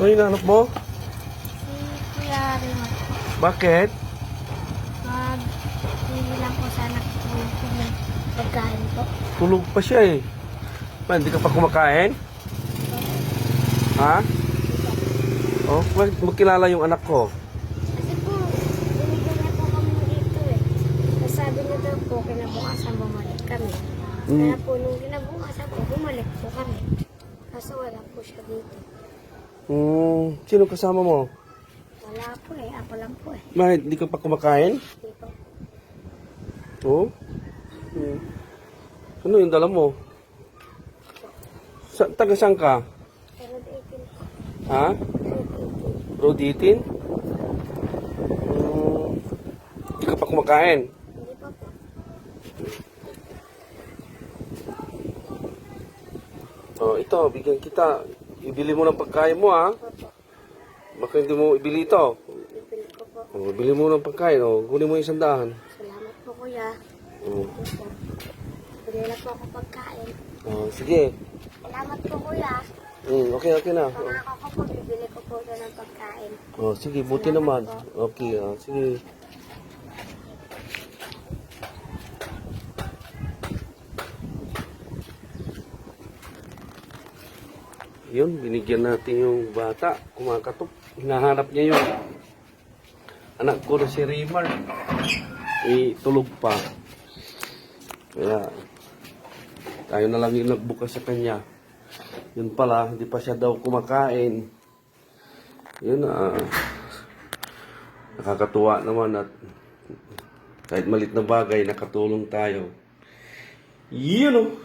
Ano yung hanap mo? Si Kuya Raymond po. Bakit? Magbili lang po sana kung may pagkain po. Tulog pa siya eh. Ba, hindi ka pa kumakain? Ha? Oh, magkilala yung anak ko. Kasi po, binigyan niya po kami dito eh. Tapos sabi niya daw po, kinabukasan bumalik kami. Kaya po, nung kinabukasan po, bumalik po kami. Kaso wala po siya dito. Sino kasama mo? Wala po eh, ako lang po eh. Bakit, hindi ka pa kumakain? Dito. Oh? Ano yung dala mo? Taga saan ka? Pero 18 po. Ha? Road 18? Hindi ka pa kumakain? Hindi pa po. Oh, ito, bigyan kita. Ibili mo ng pagkain mo, ha? Opo. Baka hindi mo ibili ito. Bibili ko po. Oh, bili mo ng pagkain, oh. Kunin mo yung 100. Salamat po kuya. Oh. Ito po. Bili na po ako pagkain. Oh, sige. Salamat po kuya. Okay na. Pangako ko po, bibili ko po doon ng pagkain. Oh, sige, buti naman. Okay, sige. Yun, binigyan natin yung bata. Kumakatok. Hinahanap niya yung anak ko na si Raymar. Tulog pa. Kaya, tayo na lang yung nagbukas sa kanya. Yun pala, hindi pa siya daw kumakain. Yun, nakakatuwa naman at kahit malit na bagay, nakatulong tayo. Yun, oh.